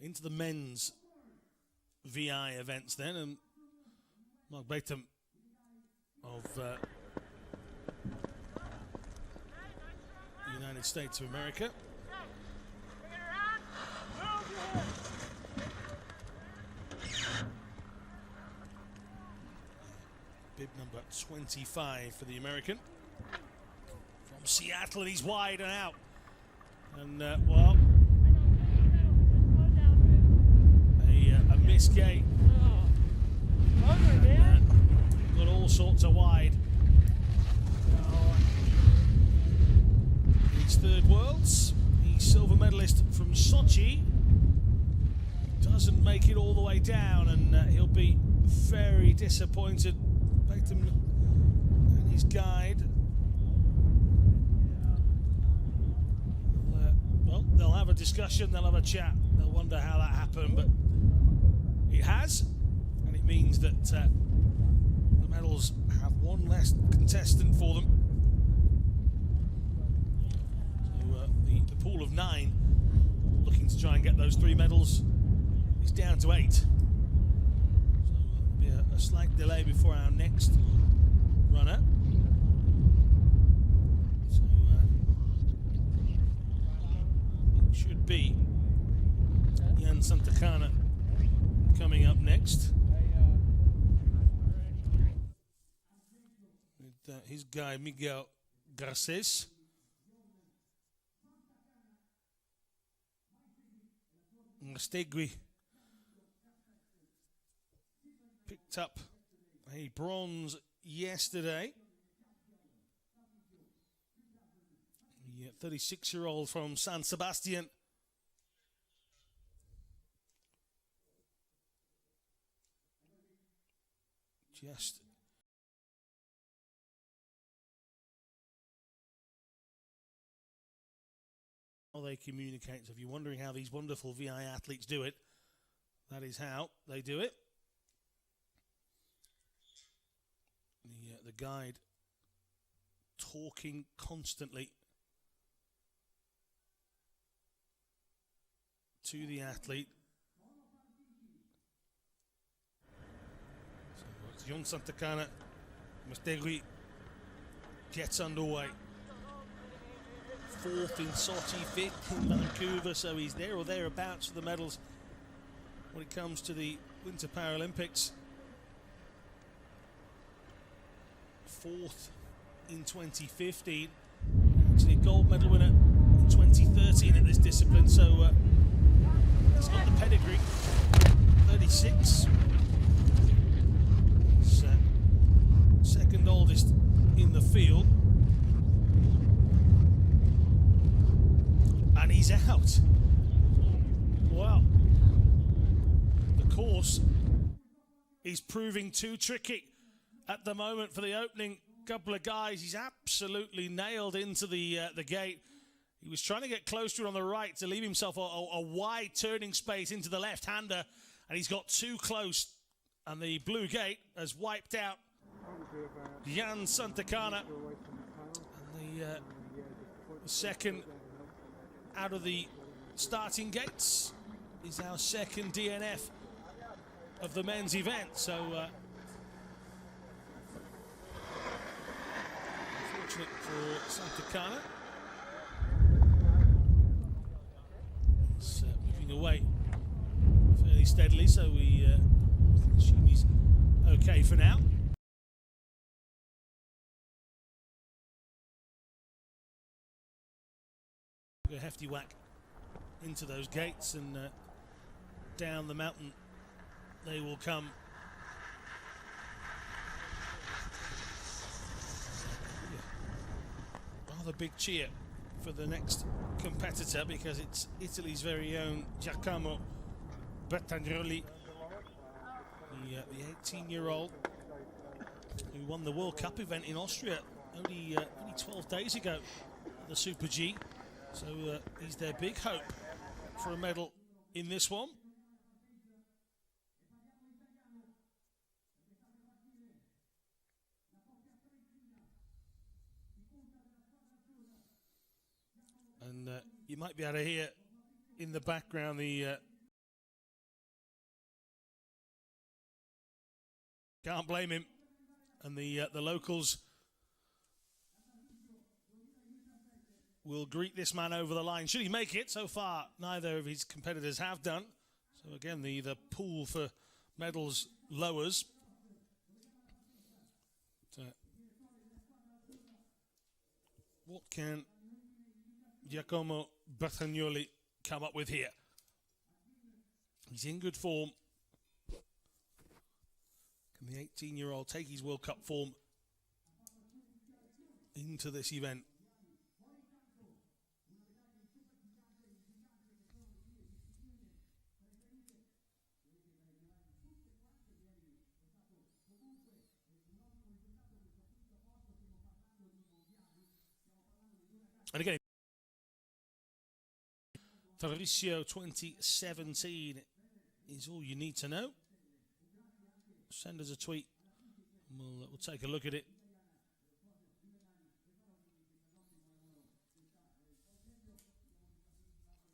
into the men's VI events then, and Mark Batum of the United States of America. Bib number 25 for the American. From Seattle, and he's wide and out. And, well, a missed gate. And, got all sorts of wide. He's third worlds. He's silver medalist from Sochi. Doesn't make it all the way down, and he'll be very disappointed. Batum and his guide. Well, they'll have a discussion, they'll have a chat, they'll wonder how that happened, but it has, and it means that the medals have one less contestant for them. So the pool of 9, looking to try and get those 3 medals, is down to 8. So there'll be a slight delay before our next runner. So it should be Jan Santacana coming up next. With his guy Miguel Garces. Mastegui picked up a bronze yesterday. The 36-year-old from San Sebastian. Just how they communicate. So if you're wondering how these wonderful VI athletes do it, that is how they do it. The guide talking constantly to the athlete. So it's Jan Santacana. Mastegui gets underway. 4th in Sochi, 5th in Vancouver, so he's there or thereabouts for the medals when it comes to the Winter Paralympics. 4th in 2015, actually a gold medal winner in 2013 at this discipline, so he's got the pedigree. 36, he's second oldest in the field, and he's out. Well, the course is proving too tricky at the moment for the opening couple of guys. He's absolutely nailed into the gate. He was trying to get close to it on the right to leave himself a wide turning space into the left-hander, and he's got too close, and the blue gate has wiped out Jan Santacana. And the second out of the starting gates is our second DNF of the men's event. So unfortunate for Santacana. He's moving away fairly steadily, so we assume he's okay for now. A hefty whack into those gates, and down the mountain they will come. Rather big cheer for the next competitor, because it's Italy's very own Giacomo BERTAGNOLLI, the 18-year-old who won the World Cup event in Austria only 12 days ago, the Super G. So he's their big hope for a medal in this one. And you might be able to hear in the background the Can't blame him. And the locals will greet this man over the line. Should he make it? So far, neither of his competitors have done. So again, the pool for medals lowers. What can Giacomo BERTAGNOLLI come up with here? He's in good form. Can the 18-year-old take his World Cup form into this event? And again, Tarvisio 2017 is all you need to know. Send us a tweet and we'll take a look at it.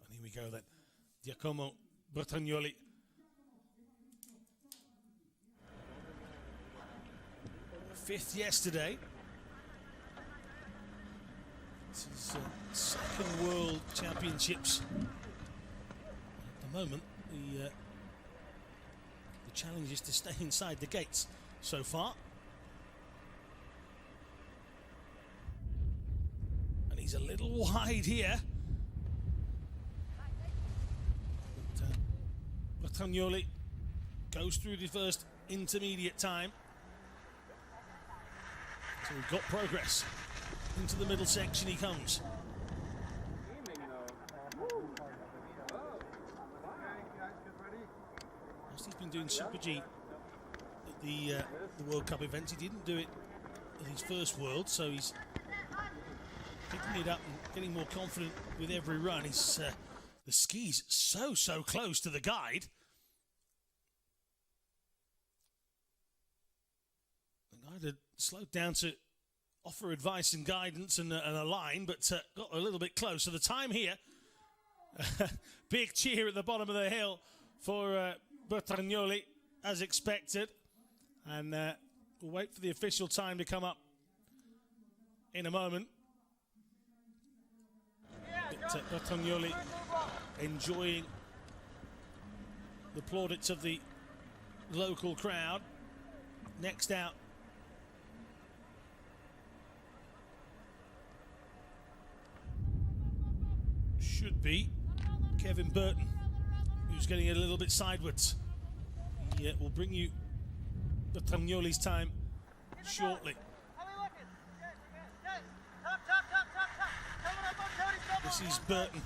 And here we go then. Giacomo BERTAGNOLLI. Fifth yesterday. This is second World Championships. At the moment, the challenge is to stay inside the gates so far. And he's a little wide here. But BERTAGNOLLI goes through the first intermediate time. So we've got progress. Into the middle section he comes. Whilst he's been doing Super G at the World Cup events, he didn't do it at his first World, so he's picking it up and getting more confident with every run. He's the ski's so close to the guide. The guide had slowed down to offer advice and guidance and a line, but got a little bit close. So the time here, big cheer at the bottom of the hill for BERTAGNOLLI, as expected. And we'll wait for the official time to come up in a moment. But BERTAGNOLLI enjoying the plaudits of the local crowd. Next out, should be Kevin Burton, who's getting a little bit sideways. He will bring you BERTAGNOLLI's time shortly. This is Burton,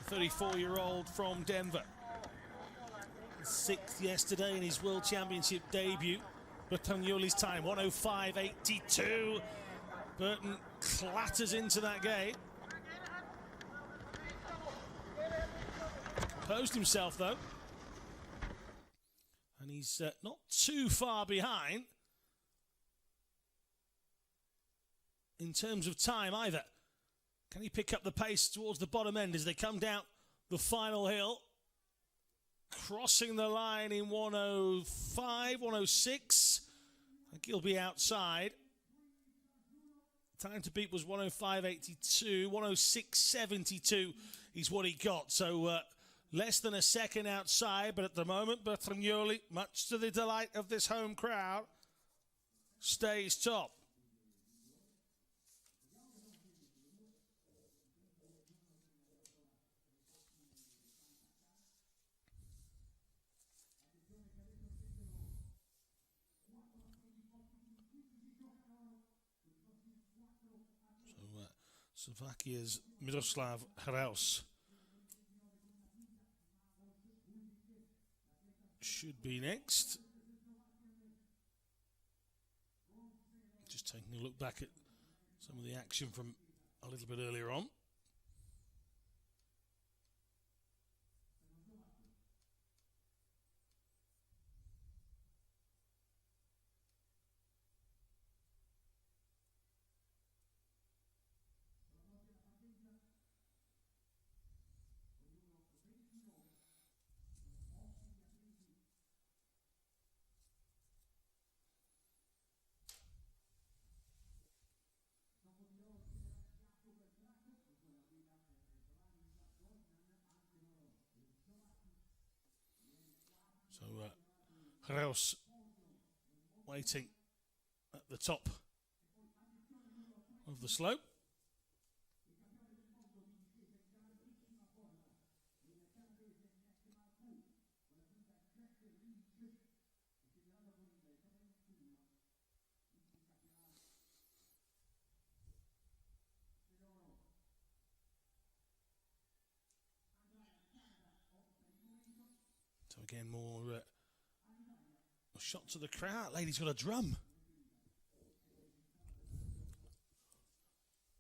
the 34-year-old from Denver. Sixth yesterday in his World Championship debut. BERTAGNOLLI's time, 105.82. Burton clatters into that gate. Composed himself though, and he's not too far behind in terms of time either. Can he pick up the pace towards the bottom end as they come down the final hill? Crossing the line in 105, 106. I think he'll be outside. Time to beat was 105.82, 106.72 is what he got. So less than a second outside, but at the moment, BERTAGNOLLI, much to the delight of this home crowd, stays top. So, Slovakia's Miroslav Hraus should be next. Just taking a look back at some of the action from a little bit earlier on. Reus waiting at the top of the slope. So again, more shot to the crowd. Lady's got a drum.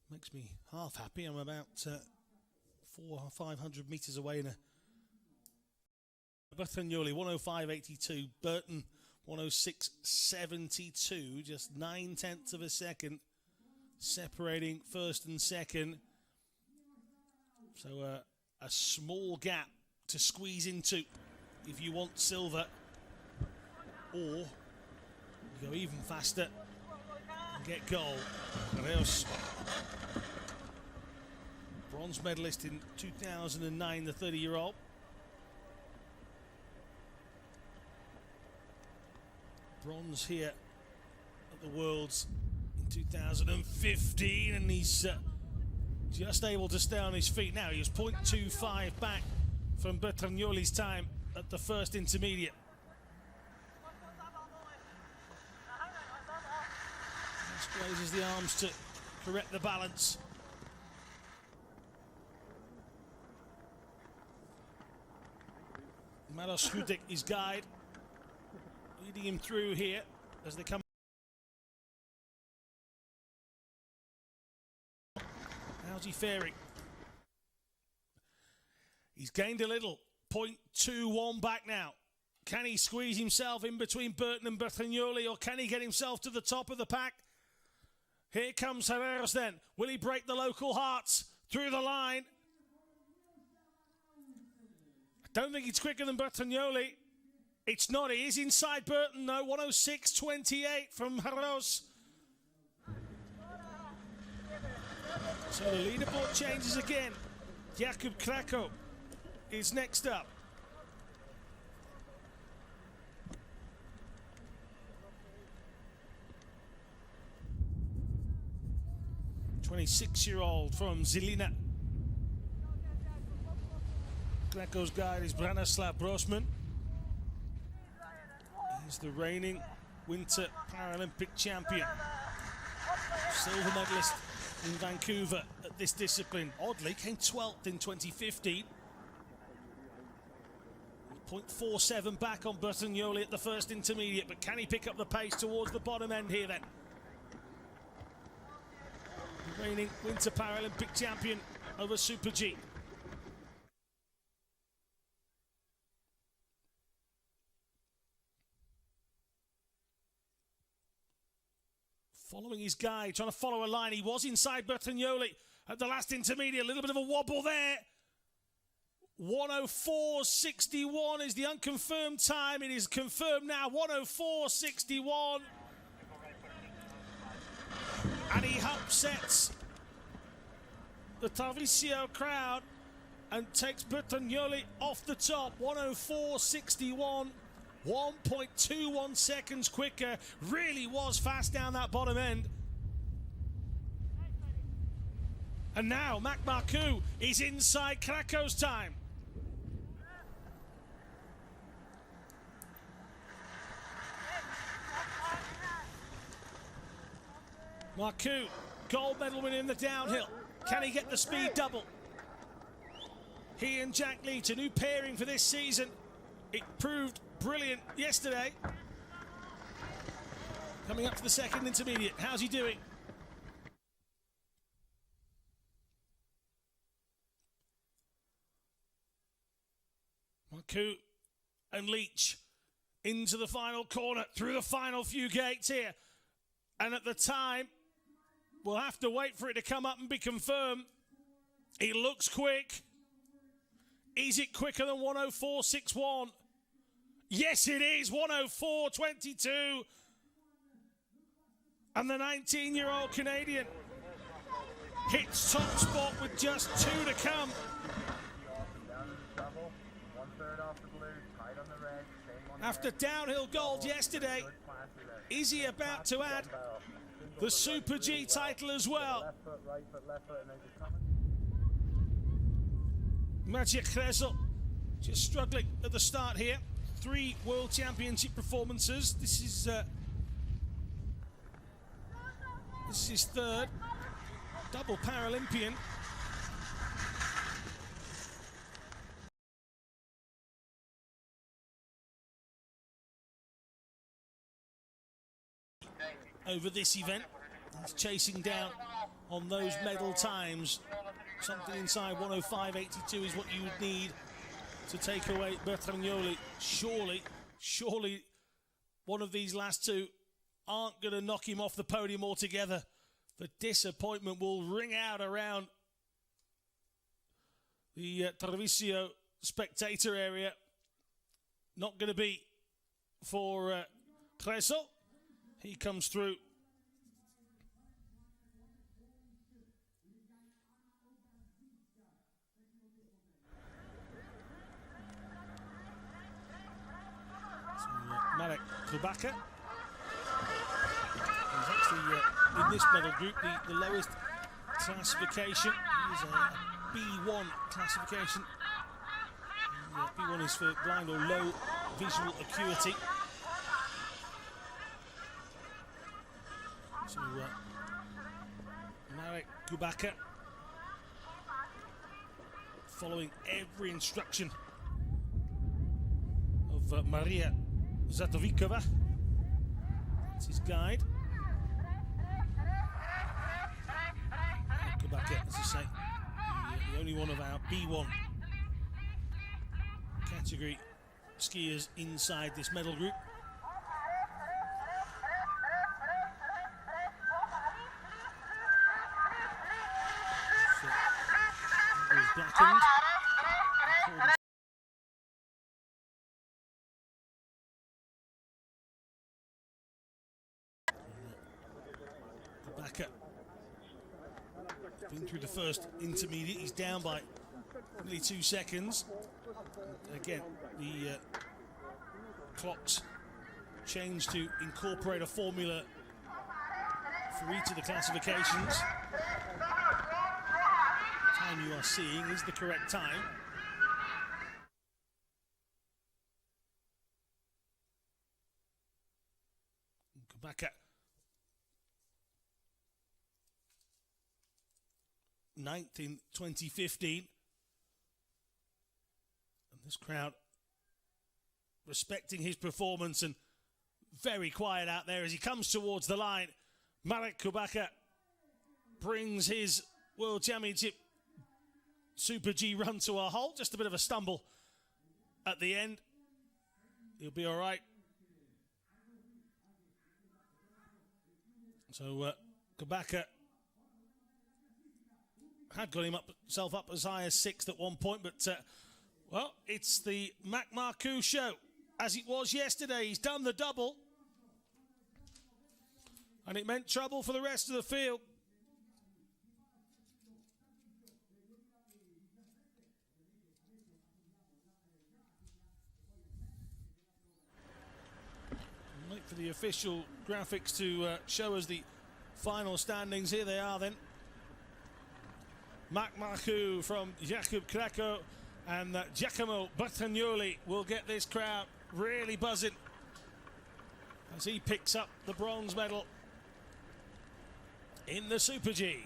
Makes me half happy. I'm about 400 or 500 metres away in a Bertagnolli 105.82, Burton 106.72, just 9/10 of a second separating first and second. So a small gap to squeeze into if you want silver, or you go even faster and get gold. Reus, bronze medalist in 2009, the 30-year-old. Bronze here at the Worlds in 2015, and he's just able to stay on his feet now. He was 0.25 back from Bertagnolli's time at the first intermediate. Just raises the arms to correct the balance. Maros Hudek, his guide, leading him through here as they come. How's he faring? He's gained a little, 0.21 back now. Can he squeeze himself in between Burton and Bertagnolli, or can he get himself to the top of the pack? Here comes Herreros then. Will he break the local hearts through the line? I don't think it's quicker than Bertagnolli. It's not. He is inside Burton though. 106.28 from Herreros. So the leaderboard changes again. Jakub KRAKO is next up. '26-year-old from Žilina. KRAKO's guide is Branislav Brosman. He's the reigning Winter Paralympic champion. Silver medalist in Vancouver at this discipline. Oddly, came 12th in 2015. 0.47 back on Bertagnolli at the first intermediate, but can he pick up the pace towards the bottom end here then? The reigning Winter Paralympic champion over Super G. Following his guide, trying to follow a line. He was inside Bertagnolli at the last intermediate. A little bit of a wobble there. 104.61 is the unconfirmed time. It is confirmed now. 104.61. And he upsets the Tarvisio crowd and takes Bertagnolli off the top. 104.61. 1.21 seconds quicker. Really was fast down that bottom end. And now MARCOUX is inside KRAKO's time. MARCOUX, gold medal winner in the downhill. Can he get the speed double? He and Jack Leach, a new pairing for this season. It proved brilliant yesterday. Coming up to the second intermediate. How's he doing? MARCOUX and Leach into the final corner, through the final few gates here. And at the time, we'll have to wait for it to come up and be confirmed. He looks quick. Is it quicker than 104.61? Yes, it is. 104.22. And the 19-year-old Canadian hits top spot with just 2 to come. After downhill gold yesterday, is he about to add the Super G title as well? Maciej Krzezel just struggling at the start here. 3 World Championship performances. This is his 3rd. Double Paralympian. Over this event, he's chasing down on those medal times. Something inside 105.82 is what you would need to take away BERTAGNOLLI. Surely one of these last 2 aren't going to knock him off the podium altogether. The disappointment will ring out around the Tarvisio spectator area. Not going to be for Krzezel. He comes through. MARCOUX. He's actually in this medal group the lowest classification. He is a B1 classification. B1 is for blind or low visual acuity. So MARCOUX following every instruction of Maria Zatovikova. That's his guide. MARCOUX, as I say, the only one of our B1 category skiers inside this medal group. Blackened. MARCOUX been through the first intermediate. He's down by nearly 2 seconds. Again, the clocks changed to incorporate a formula for each of the classifications. Time you are seeing is the correct time. MARCOUX 9th in 2015. And this crowd respecting his performance and very quiet out there as he comes towards the line. MARCOUX brings his World Championship Super G run to a halt. Just a bit of a stumble at the end. He'll be all right. So KRAKO had got himself up as high as 6th at one point, but well, it's the MARCOUX show as it was yesterday. He's done the double, and it meant trouble for the rest of the field. Wait for the official graphics to show us the final standings. Here they are then. MARCOUX from Jakub KRAKO and Giacomo BERTAGNOLLI will get this crowd really buzzing as he picks up the bronze medal in the Super G.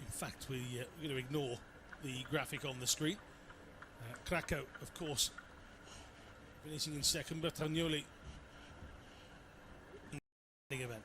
In fact, we're going to ignore the graphic on the screen. KRAKO, of course, finishing in 2nd, BERTAGNOLLI in the event.